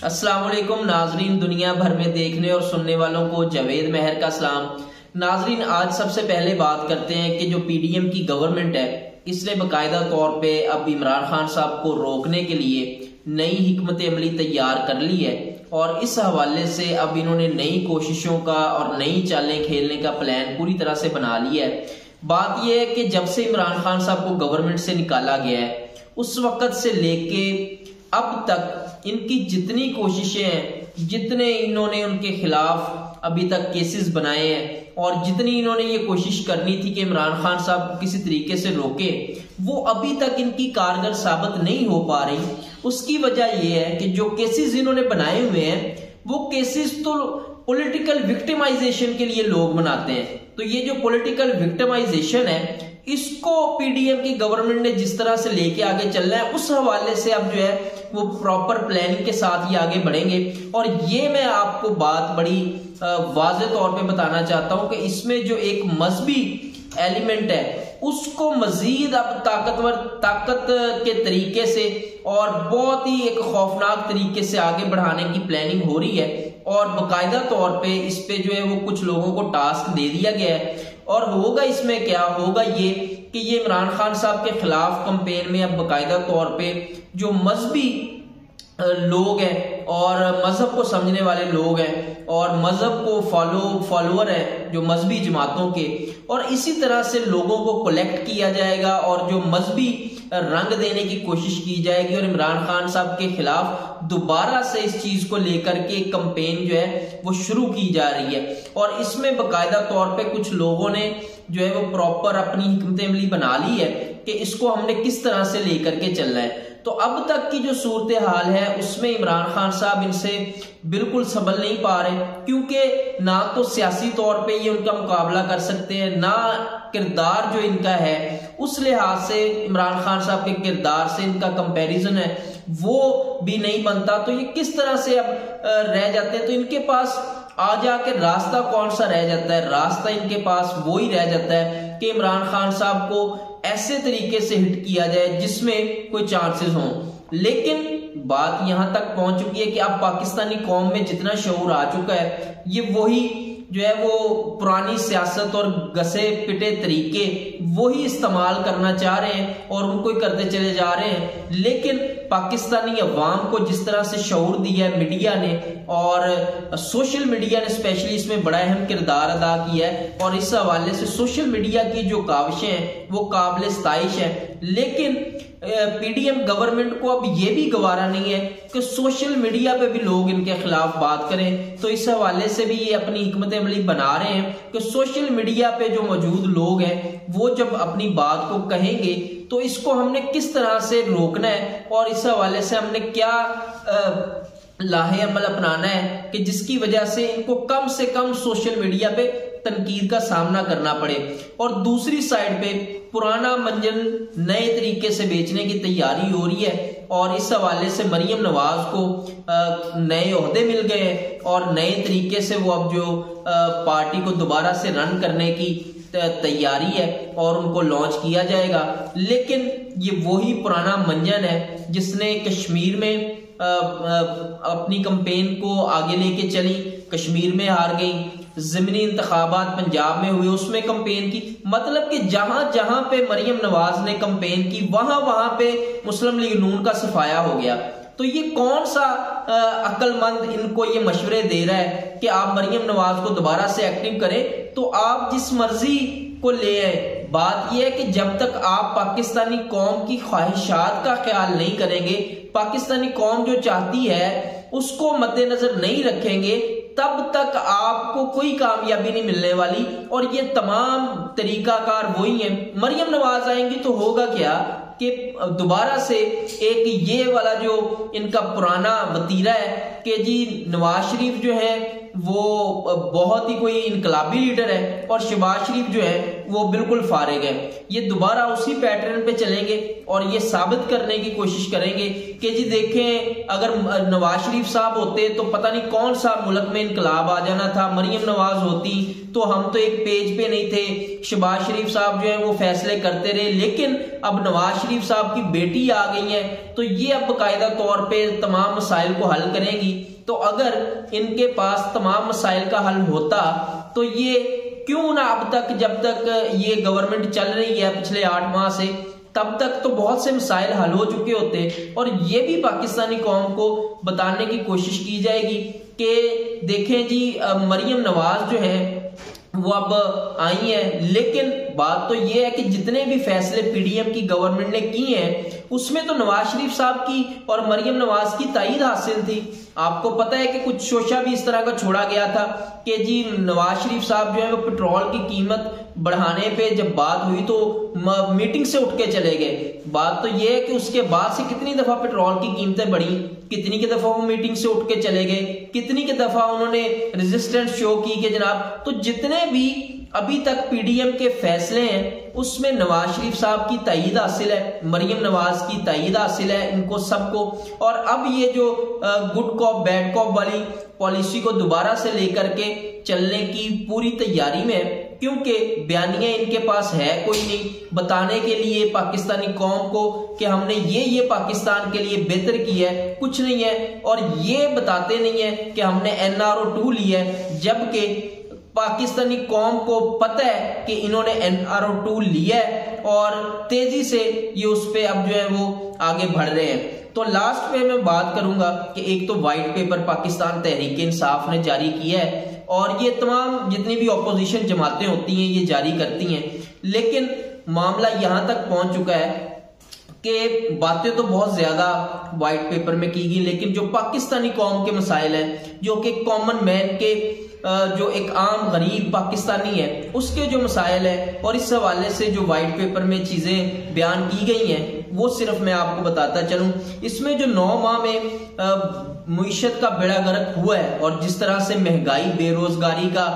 अस्सलाम वालेकुम नाजरीन, दुनिया भर में देखने और सुनने वालों को जावेद मेहर का सलाम। नाजरीन, आज सबसे पहले बात करते हैं कि जो पीडीएम की गवर्नमेंट है इसने बाकायदा तौर पे अब इमरान खान साहब को रोकने के लिए नई हिकमत अमली तैयार कर ली है और इस हवाले से अब इन्होंने नई कोशिशों का और नई चालें खेलने का प्लान पूरी तरह से बना लिया है। बात यह है कि जब से इमरान खान साहब को गवर्नमेंट से निकाला गया है उस वक्त से लेके अब तक इनकी जितनी कोशिशें हैं, जितने इन्होंने उनके खिलाफ अभी तक केसेस बनाए हैं और जितनी इन्होंने ये कोशिश करनी थी कि इमरान खान साहब को किसी तरीके से रोके, वो अभी तक इनकी कारगर साबित नहीं हो पा रही। उसकी वजह यह है कि जो केसेस इन्होंने बनाए हुए हैं वो केसेस तो पॉलिटिकल विक्टिमाइजेशन के लिए लोग बनाते हैं। तो ये जो पॉलिटिकल विक्टिमाइजेशन है इसको पीडीएम की गवर्नमेंट ने जिस तरह से लेके आगे चलना है उस हवाले से अब जो है वो प्रॉपर प्लानिंग के साथ ही आगे बढ़ेंगे। और ये मैं आपको बात बड़ी वाज़ेह तौर पे बताना चाहता हूं कि इसमें जो एक मजहबी एलिमेंट है उसको मजीद अब ताकत के तरीके से और बहुत ही एक खौफनाक तरीके से आगे बढ़ाने की प्लानिंग हो रही है। और बाकायदा तौर पे इस पे जो है वो कुछ लोगों को टास्क दे दिया गया है। और होगा इसमें क्या होगा ये कि ये इमरान खान साहब के खिलाफ कैंपेन में अब बाकायदा तौर पे जो मजहबी लोग हैं और मजहब को समझने वाले लोग हैं और मजहब को फॉलोअर हैं जो मजहबी जमातों के, और इसी तरह से लोगों को कलेक्ट किया जाएगा और जो मजहबी रंग देने की कोशिश की जाएगी और इमरान खान साहब के खिलाफ दोबारा से इस चीज को लेकर के कैंपेन जो है वो शुरू की जा रही है। और इसमें बाकायदा तौर पे कुछ लोगों ने जो है वो प्रॉपर अपनी हिकमत अमली बना ली है कि इसको हमने किस तरह से लेकर के चलना है। तो अब तक की जो सूरत हाल है उसमें इमरान खान साहब इनसे बिल्कुल संभल नहीं पा रहे, क्योंकि ना तो सियासी तौर पे ये उनका मुकाबला कर सकते हैं, ना किरदार जो इनका है उस लिहाज से इमरान खान साहब के किरदार से इनका कंपैरिजन है वो भी नहीं बनता। तो ये किस तरह से अब रह जाते हैं, तो इनके पास आ जाके रास्ता कौन सा रह जाता है? रास्ता इनके पास वो ही रह जाता है कि इमरान खान साहब को ऐसे तरीके से हिट किया जाए जिसमें कोई चांसेस हों। लेकिन बात यहां तक पहुंच चुकी है कि अब पाकिस्तानी कौम में जितना शऊर आ चुका है ये वही जो है वो पुरानी सियासत और घसे पिटे तरीके वही इस्तेमाल करना चाह रहे हैं और उनको ही करते चले जा रहे हैं। लेकिन पाकिस्तानी अवाम को जिस तरह से शऊर दिया है मीडिया ने और सोशल मीडिया ने स्पेशली इसमें बड़ा अहम किरदार अदा किया है, और इस हवाले से सोशल मीडिया की जो काविशें हैं वो काबिल इस्ताइश है। लेकिन पीडीएम गवर्नमेंट को अब ये भी गवारा नहीं है कि सोशल मीडिया पे भी लोग इनके खिलाफ बात करें। तो इस हवाले से भी ये अपनी हिकमत अमली बना रहे हैं कि सोशल मीडिया पे जो मौजूद लोग हैं वो जब अपनी बात को कहेंगे तो इसको हमने किस तरह से रोकना है और इस हवाले से हमने क्या लाहे अमल अपनाना है कि जिसकी वजह से इनको कम से कम सोशल मीडिया पे तनकीद का सामना करना पड़े। और दूसरी साइड पे पुराना मंजन नए तरीके से बेचने की तैयारी हो रही है और इस हवाले से मरियम नवाज को नए ओहदे मिल गए हैं और नए तरीके से वो अब जो पार्टी को दोबारा से रन करने की तैयारी है और उनको लॉन्च किया जाएगा। लेकिन ये वही पुराना मंजन है जिसने कश्मीर में अपनी कैंपेन को आगे लेके चली, कश्मीर में हार गई, ज़मीनी इंतखाबात पंजाब में हुए उसमें कैंपेन की, मतलब कि जहां जहां पे मरियम नवाज ने कैंपेन की वहां वहां पे मुस्लिम लीग नून का सफाया हो गया। तो ये कौन सा अक्लमंद इनको ये मशवरे दे रहा है कि आप मरियम नवाज को दोबारा से एक्टिव करें? तो आप जिस मर्जी को ले आए। बात यह है कि जब तक आप पाकिस्तानी कौम की ख्वाहिशात का ख्याल नहीं करेंगे, पाकिस्तानी कौम जो चाहती है उसको मद्देनजर नहीं रखेंगे, तब तक आपको कोई कामयाबी नहीं मिलने वाली। और ये तमाम तरीकाकार वही है। मरियम नवाज आएंगी तो होगा क्या कि दोबारा से एक ये वाला जो इनका पुराना वतीरा है कि जी नवाज शरीफ जो है वो बहुत ही कोई इनकलाबी लीडर है और शहबाज शरीफ जो है वो बिल्कुल फारिग है। ये दोबारा उसी पैटर्न पे चलेंगे और ये साबित करने की कोशिश करेंगे कि जी देखें, अगर नवाज शरीफ साहब होते तो पता नहीं कौन सा मुल्क में इनकलाब आ जाना था, मरियम नवाज होती तो हम तो एक पेज पे नहीं थे। शहबाज शरीफ साहब जो है वो फैसले करते रहे, लेकिन अब नवाज शरीफ साहब की बेटी आ गई है तो ये अब बाकायदा तौर पे तमाम मसाइल को हल करेंगी। तो अगर इनके पास तमाम मसाइल का हल होता तो ये क्यों ना अब तक, जब तक ये गवर्नमेंट चल रही है पिछले 8 माह से, तब तक तो बहुत से मसाइल हल हो चुके होते और ये भी पाकिस्तानी कौम को बताने की कोशिश की जाएगी कि देखें जी मरियम नवाज जो है वो अब आई है। लेकिन बात तो ये है कि जितने भी फैसले पीडीएम की गवर्नमेंट ने किए हैं उसमें तो नवाज शरीफ साहब की और मरियम नवाज की ताईद हासिल थी। आपको पता है कि कुछ शोशा भी इस तरह का छोड़ा गया था कि जी नवाज शरीफ साहब जो है वो पेट्रोल की कीमत बढ़ाने पे जब बात हुई तो मीटिंग से उठ के चले गए। बात तो ये है कि उसके बाद से कितनी दफा पेट्रोल की कीमतें बढ़ी, कितनी की दफा वो मीटिंग से उठ के चले गए, कितनी की दफा उन्होंने रेजिस्टेंस शो की कि जनाब। तो जितने भी अभी तक पीडीएम के फैसले हैं उसमें नवाज शरीफ साहब की ताईद हासिल है, मरियम नवाज की ताईद हासिल है, इनको सबको। और अब ये जो गुड कॉप बैड कॉप वाली पॉलिसी को दोबारा से लेकर के चलने की पूरी तैयारी में है, क्योंकि बयानियां इनके पास है कोई नहीं बताने के लिए पाकिस्तानी कौम को कि हमने ये पाकिस्तान के लिए बेहतर किया है, कुछ नहीं है। और ये बताते नहीं है कि हमने NRO 2 लिया है, जबकि पाकिस्तानी कौम को पता है कि इन्होंने NRO 2 लिया है और तेजी से ये उस पे अब जो है वो आगे बढ़ रहे हैं। तो लास्ट में मैं बात करूंगा कि एक तो व्हाइट पेपर पाकिस्तान तहरीक इंसाफ ने जारी किया है और ये तमाम जितनी भी ऑपोजिशन जमातें होती हैं ये जारी करती हैं, लेकिन मामला यहां तक पहुंच चुका है कि बातें तो बहुत ज्यादा व्हाइट पेपर में की गई, लेकिन जो पाकिस्तानी कौम के मसाइल हैं, जो कि कॉमन मैन के जो एक आम गरीब पाकिस्तानी है उसके जो मसाइल है, और इस हवाले से जो व्हाइट पेपर में चीजें बयान की गई हैं वो सिर्फ मैं आपको बताता चलूं। इसमें जो 9 माह में मुईशत का बेड़ा गर्क हुआ है और जिस तरह से महंगाई बेरोजगारी का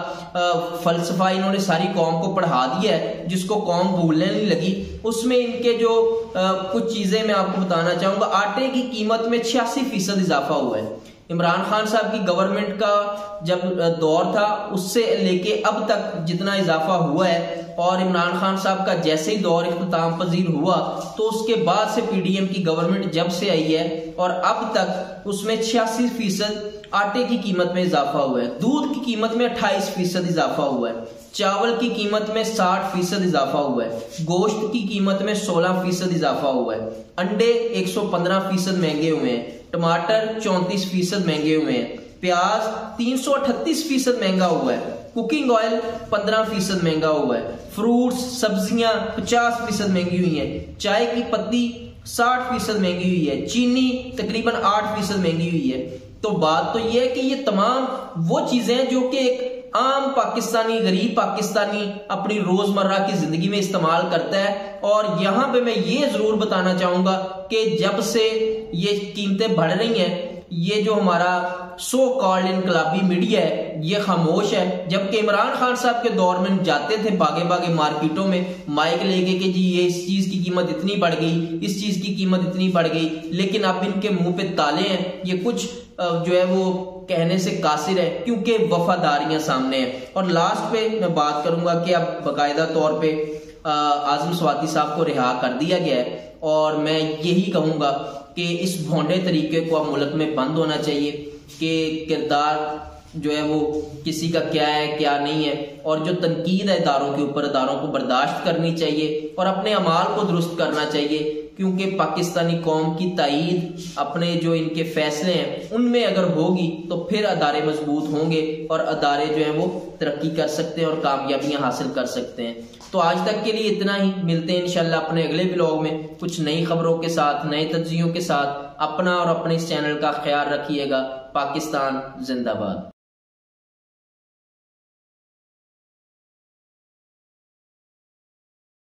फलसफा इन्होंने सारी कौम को पढ़ा दिया है, जिसको कौम भूलने नहीं लगी, उसमें इनके जो कुछ चीजें मैं आपको बताना चाहूंगा। आटे की कीमत में 86% इजाफा हुआ है। इमरान खान साहब की गवर्नमेंट का जब दौर था उससे लेके अब तक जितना इजाफा हुआ है, और इमरान खान साहब का जैसे ही दौर इख्तिताम पजीर हुआ तो उसके बाद से पीडीएम की गवर्नमेंट जब से आई है और अब तक उसमें 86% आटे की कीमत में इजाफा हुआ है, दूध की कीमत में 28% इजाफा हुआ है, चावल की कीमत में 60% इजाफा हुआ है, गोश्त की कीमत में 16% इजाफा हुआ है, अंडे 115% महंगे हुए हैं, टमाटर 34% महंगे हुए हैं, प्याज 338% महंगा हुआ है, कुकिंग ऑयल 15% महंगा हुआ है, फ्रूट्स सब्जियां 50% महंगी हुई हैं, चाय की पत्ती 60% महंगी हुई है, चीनी तकरीबन 8% महंगी हुई है। तो बात तो यह है कि ये तमाम वो चीजें हैं जो कि एक आम पाकिस्तानी, गरीब पाकिस्तानी अपनी रोजमर्रा की जिंदगी में इस्तेमाल करता है। और यहां पे मैं ये जरूर बताना चाहूंगा कि जब से ये कीमतें बढ़ रही हैं, ये जो हमारा सो कॉल्ड इनकलाबी मीडिया है ये खामोश है। जबकि इमरान खान साहब के दौर में जाते थे भागे भागे मार्केटों में माइक लेके कि जी ये इस चीज की कीमत इतनी बढ़ गई, इस चीज की कीमत इतनी बढ़ गई, लेकिन अब इनके मुंह पे ताले हैं। ये कुछ जो है वो कहने से कासिर है क्योंकि वफादारियां सामने है। और लास्ट पे मैं बात करूंगा कि अब बाकायदा तौर पे आजम स्वाति साहब को रिहा कर दिया गया है और मैं यही कहूंगा कि इस भोंडे तरीके को अब मुल्क में बंद होना चाहिए कि किरदार जो है वो किसी का क्या है क्या नहीं है, और जो तनकीद है इदारों के ऊपर, इदारों को बर्दाश्त करनी चाहिए और अपने अमाल को दुरुस्त करना चाहिए। क्योंकि पाकिस्तानी कौम की ताईद अपने जो इनके फैसले हैं उनमें अगर होगी तो फिर अदारे मजबूत होंगे और अदारे जो हैं वो तरक्की कर सकते हैं और कामयाबियां हासिल कर सकते हैं। तो आज तक के लिए इतना ही, मिलते हैं इंशाल्लाह अपने अगले ब्लॉग में कुछ नई खबरों के साथ, नए तज्जियों के साथ। अपना और अपने इस चैनल का ख्याल रखिएगा। पाकिस्तान जिंदाबाद।